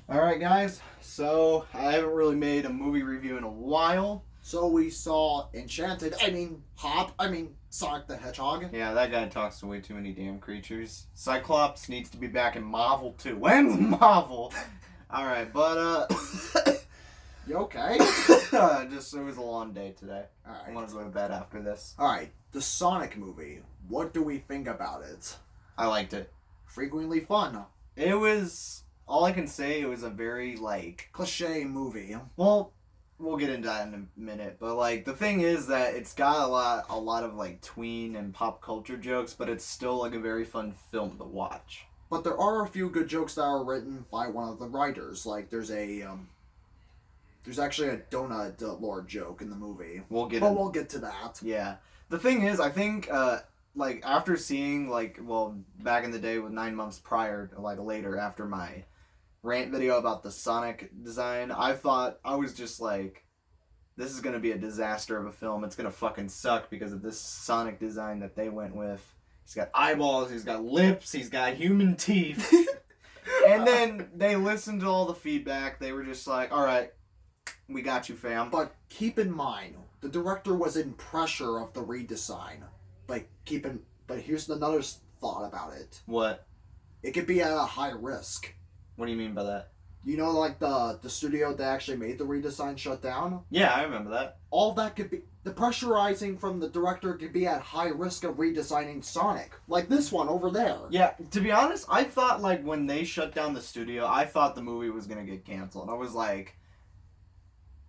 Alright guys, so I haven't really made a movie review in a while. So we saw Sonic the Hedgehog. Yeah, that guy talks to way too many damn creatures. Cyclops needs to be back in Marvel too. When's Marvel? Alright, but You okay? it was a long day today. I want to go to bed after this. Alright, the Sonic movie. What do we think about it? I liked it. Frequently fun. It was, all I can say, it was a very, Cliche movie. well, we'll get into that in a minute, but, the thing is that it's got a lot of, tween and pop culture jokes, but it's still, a very fun film to watch. But there are a few good jokes that are written by one of the writers. There's actually a donut lord joke in the movie. We'll get to that. Yeah. The thing is, I think, after seeing, back in the day with 9 months prior, later, after my rant video about the Sonic design, I thought, I was just this is going to be a disaster of a film. It's going to fucking suck because of this Sonic design that they went with. He's got eyeballs, he's got lips, he's got human teeth. And then they listened to all the feedback. They were just like, alright, we got you, fam. But keep in mind, the director was in pressure of the redesign. But here's another thought about it. What? It could be at a high risk. What do you mean by that? You know, the studio that actually made the redesign shut down? Yeah, I remember that. All that could be... The pressurizing from the director could be at high risk of redesigning Sonic. Like this one over there. Yeah, to be honest, I thought, when they shut down the studio, I thought the movie was gonna get canceled. I was like,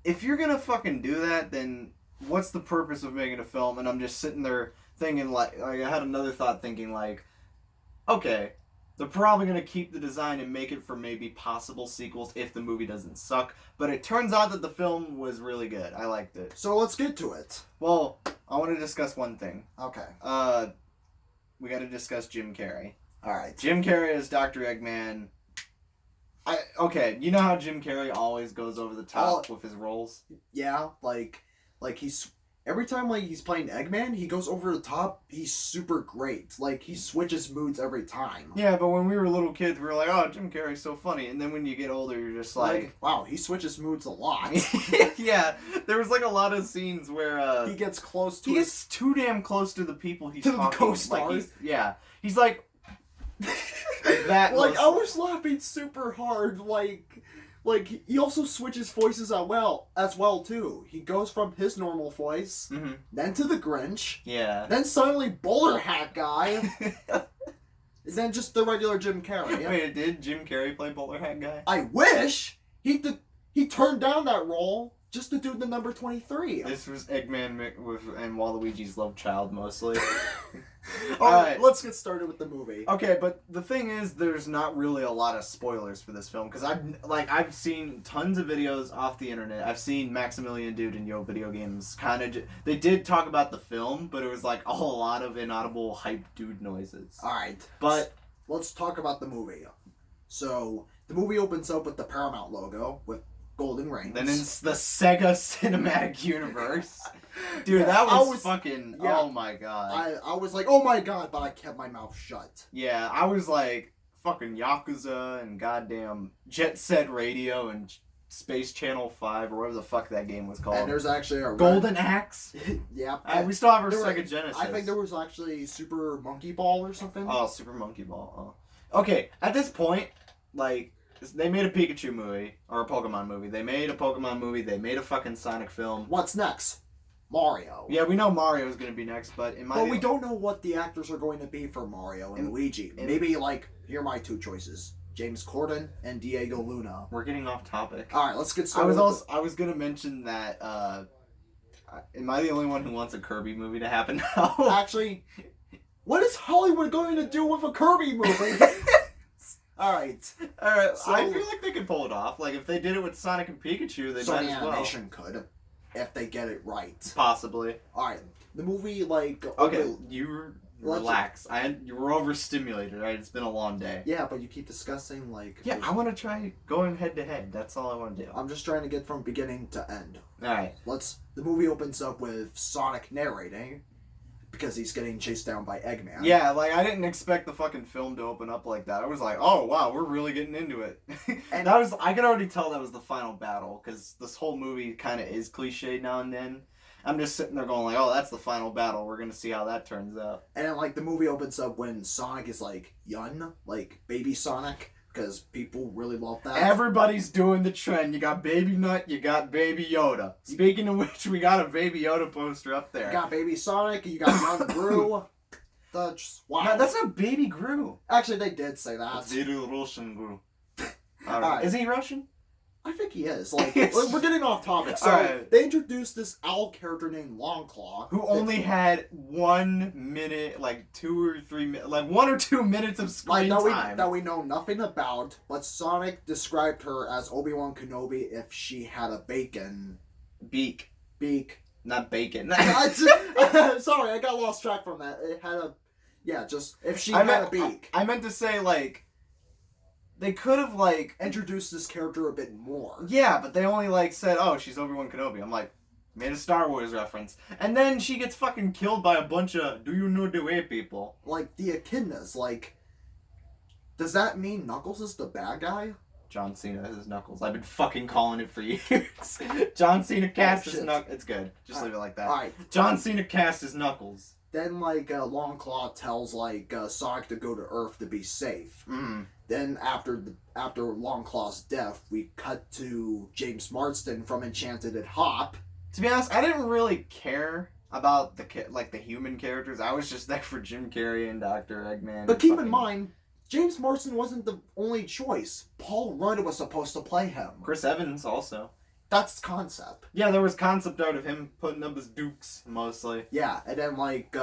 if you're gonna fucking do that, then what's the purpose of making a film? And I'm just sitting there thinking, I had another thought thinking, okay, they're probably going to keep the design and make it for maybe possible sequels if the movie doesn't suck. But it turns out that the film was really good. I liked it. So let's get to it. Well, I want to discuss one thing. Okay. We got to discuss Jim Carrey. Alright. Jim Jim Carrey as Dr. Eggman. Okay, you know how Jim Carrey always goes over the top with his roles? Yeah, he's... Every time, he's playing Eggman, he goes over the top. He's super great. He switches moods every time. Yeah, but when we were little kids, we were like, oh, Jim Carrey's so funny. And then when you get older, you're just wow, he switches moods a lot. Yeah, there was, a lot of scenes where, he gets close to... He gets too damn close to the people he's to talking the co-stars. He's like that. I was laughing super hard, he also switches voices as well too. He goes from his normal voice, then to the Grinch, then suddenly Bowler Hat Guy, and then just the regular Jim Carrey. Wait, did Jim Carrey play Bowler Hat Guy? I wish he turned down that role just to do the number 23. This was Eggman and Waluigi's love child mostly. Alright, let's get started with the movie. Okay, but the thing is, there's not really a lot of spoilers for this film, because I've seen tons of videos off the internet. I've seen Maximilian Dude and Yo Video Games they did talk about the film, but it was a whole lot of inaudible hype dude noises. Alright, but let's talk about the movie. So, the movie opens up with the Paramount logo, with golden rings. Then it's the Sega Cinematic Universe. Dude, that was fucking... Yeah, oh my god. I was like, oh my god, but I kept my mouth shut. Yeah, I was like, fucking Yakuza and goddamn Jet Set Radio and Space Channel 5 or whatever the fuck that game was called. And there's actually a... Golden Axe? Yeah. We still have our Sega Genesis. I think there was actually Super Monkey Ball or something. Oh, Super Monkey Ball. Oh. Okay, at this point, they made a Pikachu movie, or a Pokemon movie. They made a Pokemon movie. They made a fucking Sonic film. What's next? Mario. Yeah, we know Mario is going to be next, but we don't know what the actors are going to be for Mario and Luigi. Maybe, here are my two choices. James Corden and Diego Luna. We're getting off topic. Alright, let's get started. I was going to mention that, am I the only one who wants a Kirby movie to happen now? Actually, what is Hollywood going to do with a Kirby movie? Alright. So, I feel like they could pull it off. If they did it with Sonic and Pikachu, they might as well. Animation could, if they get it right. Possibly. Alright. The movie, Okay, you relax. You were overstimulated, right? It's been a long day. Yeah, but you keep discussing, Yeah, I want to try going head to head. That's all I want to do. I'm just trying to get from beginning to end. Alright. The movie opens up with Sonic narrating. because he's getting chased down by Eggman. Yeah, like, I didn't expect the fucking film to open up like that. I was like, oh, wow, we're really getting into it. And I could already tell that was the final battle, because this whole movie kind of is cliche now and then. I'm just sitting there going like, oh, that's the final battle. We're going to see how that turns out. And then, like, the movie opens up when Sonic is, like, young, like, baby Sonic, because people really love that. Everybody's doing the trend. You got Baby Nut, you got Baby Yoda. Speaking of which, we got a Baby Yoda poster up there. You got Baby Sonic, you got Young Gru. That's wow. No, that's not Baby Gru. Actually, they did say that. It's Little Russian Gru. Right. Is he Russian? I think he is. Like, we're getting off topic. So, they introduced this owl character named Longclaw. Who only had 1 minute, like 2 or 3 minutes, like 1 or 2 minutes of screen time. That we know nothing about, but Sonic described her as Obi-Wan Kenobi if she had a beak. Not bacon. Sorry, I got lost track from that. It had a... Yeah, just... If she had a beak. I meant to say, like... They could have, like... Introduced this character a bit more. Yeah, but they only, like, said, oh, she's Obi-Wan Kenobi. I'm like, made a Star Wars reference. And then she gets fucking killed by a bunch of do you know the way people. Like, the echidnas, like... Does that mean Knuckles is the bad guy? John Cena has his Knuckles. I've been fucking calling it for years. John Cena cast his Knuckles. It's good. Just leave it like that. Alright. John Cena cast his Knuckles. Then, like, Longclaw tells, like, Sonic to go to Earth to be safe. Mm. Then, after Longclaw's death, we cut to James Marsden from Enchanted at Hop. To be honest, I didn't really care about the human characters. I was just there for Jim Carrey and Dr. Eggman. But keep in mind, James Marsden wasn't the only choice. Paul Rudd was supposed to play him. Chris Evans also. That's concept. Yeah, there was concept art of him putting up his dukes, mostly. Yeah, and then, like,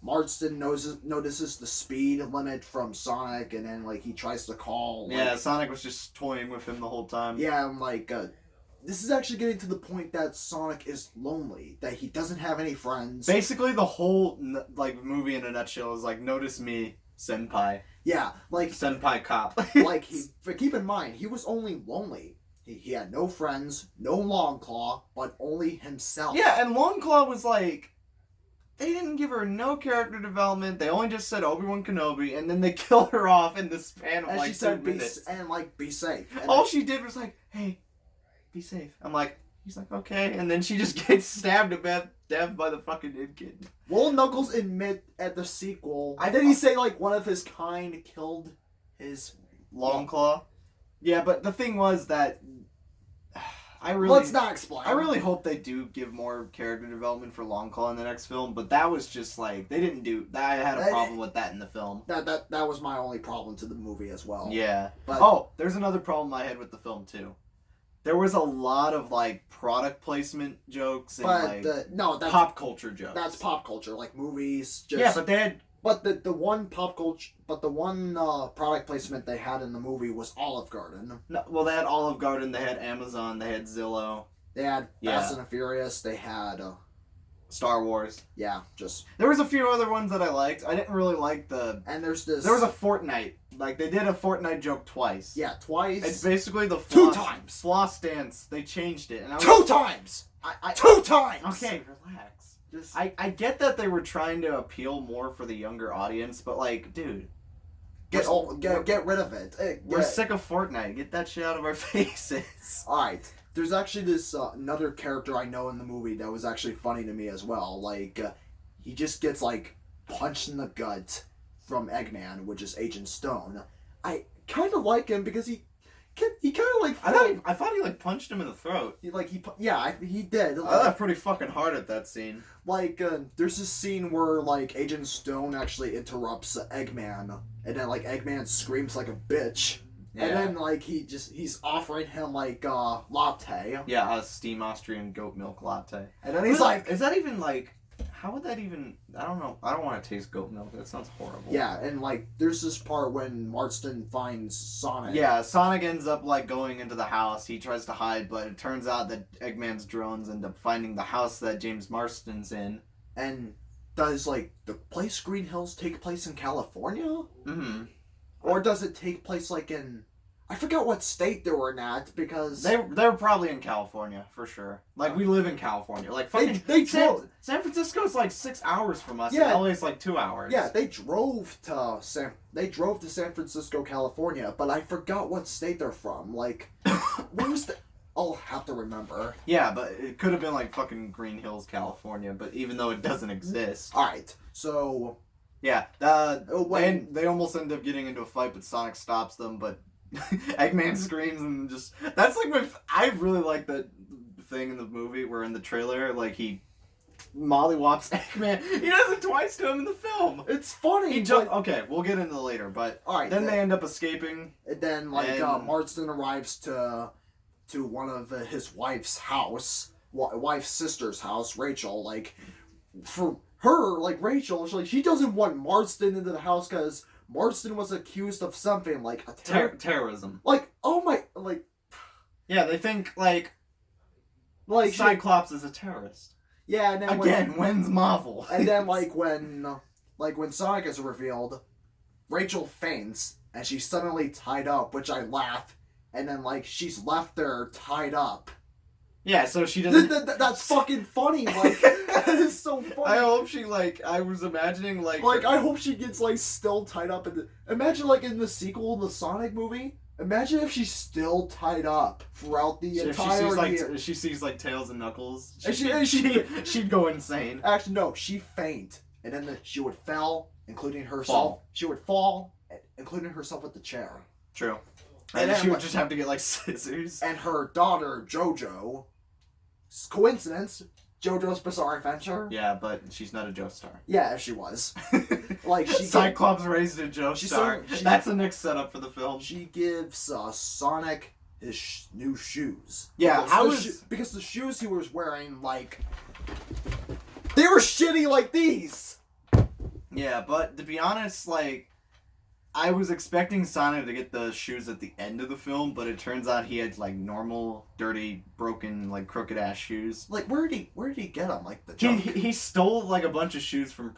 Marsden notices the speed limit from Sonic, and then, like, he tries to call. Yeah, Sonic was just toying with him the whole time. Yeah, and, like, this is actually getting to the point that Sonic is lonely, that he doesn't have any friends. Basically, the whole, like, movie in a nutshell is, like, notice me, senpai. Yeah, like... Senpai cop. But keep in mind, he was only lonely. He had no friends, no Longclaw, but only himself. Yeah, and Longclaw was like... They didn't give her no character development. They only just said Obi-Wan Kenobi, and then they kill her off in the span of, like, 2 minutes. Be safe. And all she did was like, hey, be safe. I'm like, he's like, okay. And then she just gets stabbed to death by the fucking kid. Will Knuckles admit at the sequel... Did he say, like, one of his kind killed his... Longclaw? Yeah, but the thing was that... Let's not explain. I really hope they do give more character development for Longclaw in the next film, but that was just like they didn't do that. I had a problem with that in the film. That was my only problem to the movie as well. Yeah. But there's another problem I had with the film too. There was a lot of like product placement jokes and that's pop culture jokes. That's pop culture, like movies. Yeah, but they had. But the one pop culture, the one product placement they had in the movie was Olive Garden. No, well, they had Olive Garden, they had Amazon, they had Zillow. They had Fast and the Furious, they had... Star Wars. Yeah, just... There was a few other ones that I liked. I didn't really like the... And there's this... There was a Fortnite. Like, they did a Fortnite joke twice. Yeah, twice. It's basically the floss... 2 times! Floss dance. They changed it. And 2 times! 2 times! Okay, relax. I get that they were trying to appeal more for the younger audience, but like, dude, get rid of it. We're sick of Fortnite. Get that shit out of our faces. Alright, there's actually this another character I know in the movie that was actually funny to me as well. Like, he just gets like punched in the gut from Eggman, which is Agent Stone. I kind of like him because he kind of like... I thought he like punched him in the throat. He did. I laughed pretty fucking hard at that scene. Like, there's this scene where like Agent Stone actually interrupts Eggman, and then like Eggman screams like a bitch, and then like he's offering him like latte. Yeah, a steam Austrian goat milk latte. And then he's like, is that even like? How would that even... I don't know. I don't want to taste goat milk. That sounds horrible. Yeah, and, like, there's this part when Marsden finds Sonic. Yeah, Sonic ends up, like, going into the house. He tries to hide, but it turns out that Eggman's drones end up finding the house that James Marsden's in. And does, like, the place Green Hills take place in California? Mm-hmm. Or does it take place, like, in... I forgot what state they were in at because they were probably in California for sure. Like we live in California. Like fucking they San Francisco's like 6 hours from us. Yeah, and LA's like 2 hours. Yeah, they drove to San Francisco, California, but I forgot what state they're from. Like, what was the? I'll have to remember. Yeah, but it could have been like fucking Green Hills, California. But even though it doesn't exist. All right, so. Yeah, they almost end up getting into a fight, but Sonic stops them. But Eggman screams and just that's like I really like that thing in the movie where in the trailer like he mollywops Eggman. He does it twice to him in the film. It's funny. Okay, we'll get into it later, but all right, then they end up escaping. And then Marston arrives to one of his wife's sister's house, Rachel. Like for her, like Rachel, she doesn't want Marston into the house because Marston was accused of something like terrorism. Like, oh my, like. Yeah, they think like Cyclops is a terrorist. Yeah, and then when's Marvel? And then when Sonic is revealed, Rachel faints and she's suddenly tied up, which I laugh. And then she's left there tied up. Yeah, so she doesn't. That's fucking funny. That is so funny. I hope she I was imagining I hope she gets still tied up imagine in the sequel in the Sonic movie. Imagine if she's still tied up throughout the entire year. She sees Tails and Knuckles. She'd go insane. Actually, no, she'd faint, and then she would fall, including herself. She would fall, including herself with the chair. True. And then she would just have to get scissors. And her daughter JoJo. Coincidence. JoJo's Bizarre Adventure. Yeah, but she's not a Joestar. Yeah, she was. Cyclops raised a Joestar. That's the next setup for the film. She gives Sonic his new shoes. Yeah, because the shoes he was wearing, they were shitty like these. Yeah, but to be honest, I was expecting Sonic to get the shoes at the end of the film, but it turns out he had normal, dirty, broken, crooked ass shoes. Where did he get them? The junk? He stole a bunch of shoes from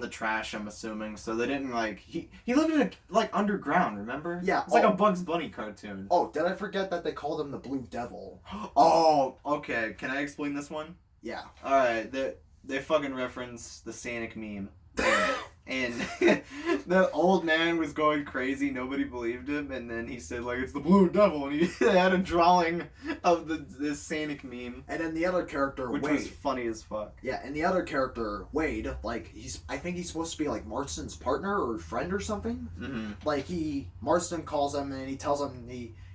the trash. I'm assuming, so they didn't he lived in underground. Remember? Yeah, it's like a Bugs Bunny cartoon. Oh, did I forget that they called him the Blue Devil? Oh, okay. Can I explain this one? Yeah. All right. They fucking reference the Sonic meme. And the old man was going crazy. Nobody believed him. And then he said, it's the Blue Devil. And he had a drawing of this Sonic meme. And then the other character, Wade. Which was funny as fuck. Yeah, and the other character, Wade, I think he's supposed to be, Marston's partner or friend or something. Mm-hmm. Marston calls him and he tells him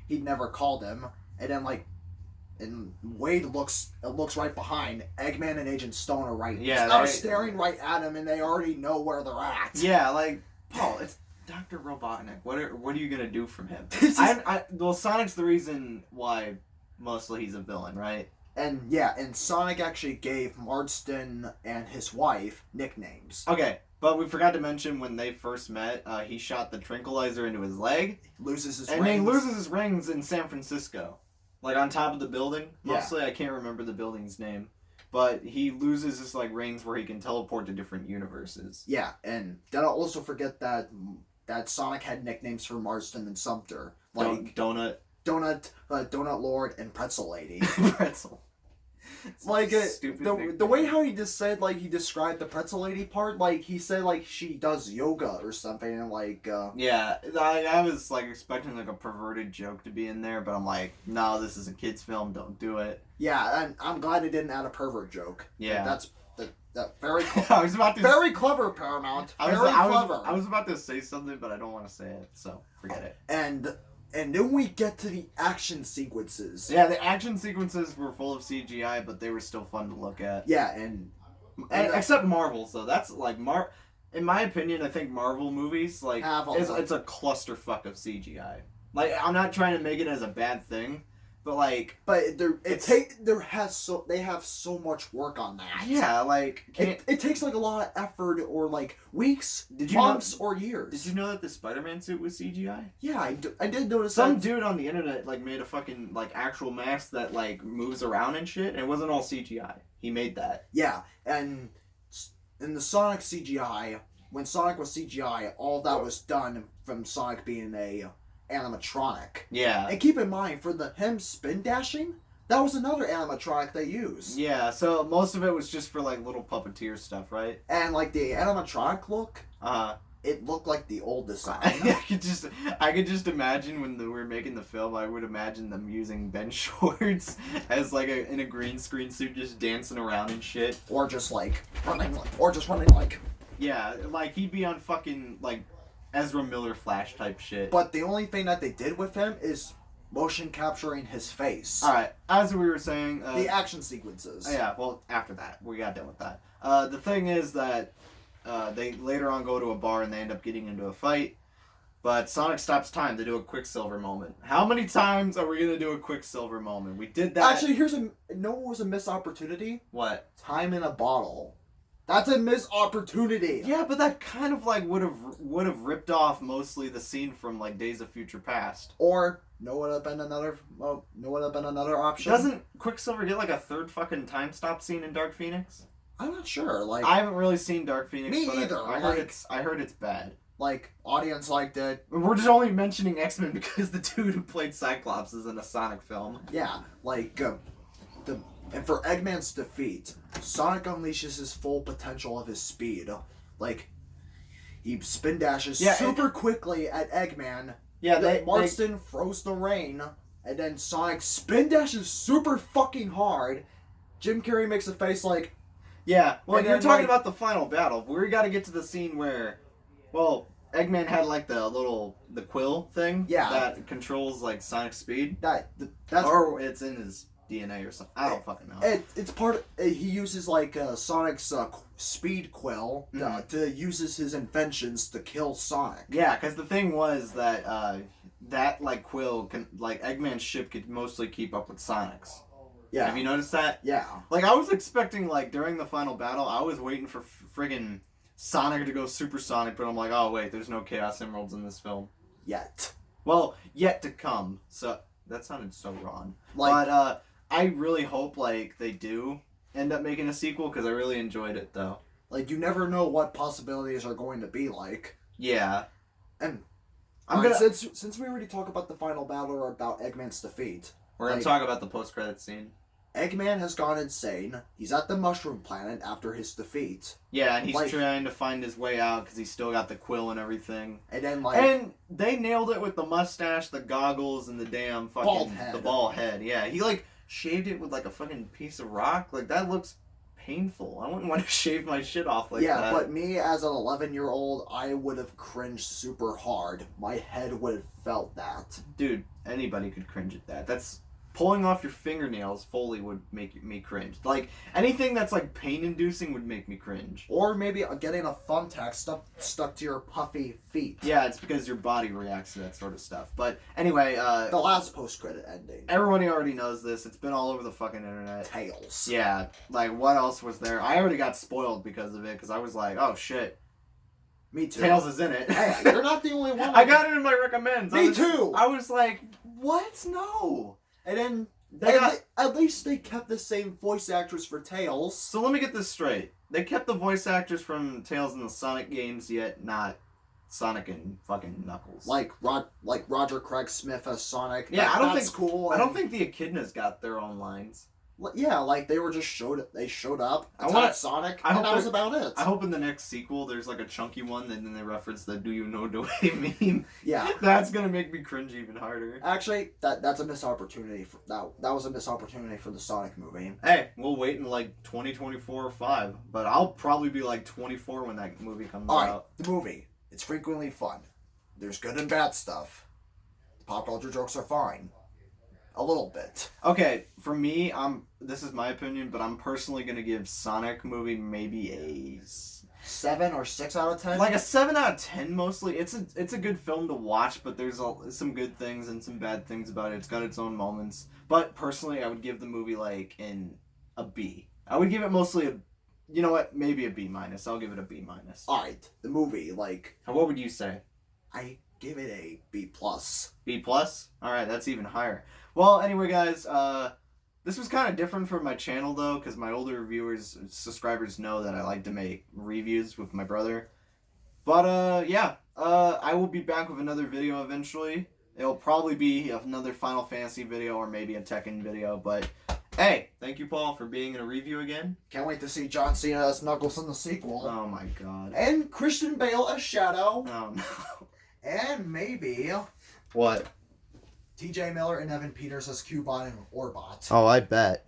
he'd never called him. And then, and Wade looks right behind. Eggman and Agent Stone are staring right at him, and they already know where they're at. Yeah, Paul, it's Dr. Robotnik. What are you gonna do from him? Well, Sonic's the reason why mostly he's a villain, right? And Sonic actually gave Marston and his wife nicknames. Okay, but we forgot to mention when they first met, he shot the tranquilizer into his leg. He loses his rings in San Francisco. On top of the building, mostly. Yeah. I can't remember the building's name. But he loses his, rings where he can teleport to different universes. Yeah, and don't also forget that Sonic had nicknames for Marston and Sumter. Donut Lord, and Pretzel Lady. Pretzel. The way how he just said, he described the Pretzel Lady part, he said, she does yoga or something, and, Yeah, I was, expecting, a perverted joke to be in there, but I'm no, this is a kid's film, don't do it. Yeah, and I'm glad it didn't add a pervert joke. Yeah. That's very I was about to very clever, Paramount. Clever. I was about to say something, but I don't want to say it, so forget it. And then we get to the action sequences. Yeah, the action sequences were full of CGI, but they were still fun to look at. Yeah, and except Marvel's though. That's in my opinion, I think Marvel movies it's a clusterfuck of CGI. I'm not trying to make it as a bad thing, but they have so much work on that. Yeah, it takes a lot of effort or weeks, months, or years. Did you know that the Spider-Man suit was CGI? Yeah, I did notice. Some dude on the internet made a fucking actual mask that moves around and shit, and it wasn't all CGI. He made that. Yeah, and in the Sonic CGI, when Sonic was CGI, all that was done from Sonic being a animatronic. Yeah. And keep in mind, for him spin dashing, that was another animatronic they used. Yeah, so most of it was just for like little puppeteer stuff, right? And like the animatronic look, it looked like the old design. I could just imagine when we were making the film, I would imagine them using Ben Schwartz as like in a green screen suit, just dancing around and shit, or just running like. Yeah, like he'd be on fucking like Ezra Miller Flash type shit. But the only thing that they did with him is motion capturing his face. All right, as we were saying, the action sequences. Yeah, well, after that, we got done with that. The thing is that. They later on go to a bar and they end up getting into a fight. But Sonic stops time to do a Quicksilver moment. How many times are we going to do a Quicksilver moment? We did that. Actually, no one was a missed opportunity. What? Time in a bottle. That's a missed opportunity. Yeah, but that kind of like would have ripped off mostly the scene from like Days of Future Past. Or no would have been another option. Doesn't Quicksilver get like a third fucking time stop scene in Dark Phoenix? I'm not sure. Like, I haven't really seen Dark Phoenix. Me either. I heard it's bad. Like, audience liked it. We're just only mentioning X-Men because the dude who played Cyclops is in a Sonic film. Yeah, like and for Eggman's defeat, Sonic unleashes his full potential of his speed. Like, he spin dashes super quickly at Eggman. Yeah, Marston froze the rain, and then Sonic spin dashes super fucking hard. Jim Carrey makes a face like. Yeah, well, you're talking about the final battle. We got to get to the scene where, well, Eggman had like the quill thing. Yeah. That controls like Sonic's speed. That's or it's in his DNA or something. I don't fucking know. It's part of, he uses like Sonic's speed quill to uses his inventions to kill Sonic. Yeah, because the thing was that that like quill can like Eggman's ship could mostly keep up with Sonic's. Yeah. Have you noticed that? Yeah. Like, I was expecting, like, during the final battle, I was waiting for friggin' Sonic to go supersonic, but I'm like, oh, wait, there's no Chaos Emeralds in this film. Yet. Well, yet to come. So, that sounded so wrong. Like, but, I really hope, like, they do end up making a sequel, because I really enjoyed it, though. Like, you never know what possibilities are going to be like. Yeah. And, I'm since we already talked about the final battle or about Eggman's defeat. We're going to talk about the post-credits scene. Eggman has gone insane. He's at the Mushroom Planet after his defeat. Yeah, and he's trying to find his way out because he's still got the quill and everything. And then, and they nailed it with the mustache, the goggles, and the damn fucking... bald head. Yeah, he, like, shaved it with, like, a fucking piece of rock. Like, that looks painful. I wouldn't want to shave my shit off like that. Yeah, but me, as an 11-year-old, I would have cringed super hard. My head would have felt that. Dude, anybody could cringe at that. That's... Pulling off your fingernails fully would make me cringe. Like, anything that's, like, pain-inducing would make me cringe. Or maybe getting a thumbtack stuck to your puffy feet. Yeah, it's because your body reacts to that sort of stuff. But, anyway, the last post-credit ending. Everybody already knows this. It's been all over the fucking internet. Tails. Yeah, like, what else was there? I already got spoiled because of it, because I was like, oh, shit. Me too. Tails is in it. Hey, you're not the only one. I got it in my recommends. Me too. I was like, what? No. And then at least they kept the same voice actress for Tails. So let me get this straight. They kept the voice actors from Tails in the Sonic games, yet not Sonic and fucking Knuckles. Like Roger Craig Smith as Sonic. Yeah, that's cool. I don't think the Echidnas got their own lines. Yeah, like they were just showed up. Attacked Sonic, and that was about it. I hope in the next sequel there's like a chunky one, and then they reference the "Do you know the way" meme. Yeah, that's gonna make me cringe even harder. Actually, that's a missed opportunity. That was a missed opportunity for the Sonic movie. Hey, we'll wait in like 2024 or 5, but I'll probably be like 24 when that movie comes out. The movie. It's frequently fun. There's good and bad stuff. The pop culture jokes are fine. A little bit. Okay, for me, this is my opinion, but I'm personally gonna give Sonic movie maybe a 7 or 6 out of 10. Like a 7 out of 10 mostly. It's a good film to watch, but there's some good things and some bad things about it. It's got its own moments. But personally, I would give the movie like a B. I would give it mostly a, you know what, maybe a B minus. I'll give it a B minus. Alright, the movie, like... What would you say? I give it a B plus. B plus? Alright, that's even higher. Well, anyway, guys, this was kind of different from my channel, though, because my older subscribers know that I like to make reviews with my brother. But, yeah, I will be back with another video eventually. It'll probably be another Final Fantasy video or maybe a Tekken video, but hey, thank you, Paul, for being in a review again. Can't wait to see John Cena as Knuckles in the sequel. Oh my god. And Christian Bale as Shadow. Oh no. And maybe... What? TJ Miller and Evan Peters as Cubot and Orbot. Oh, I bet.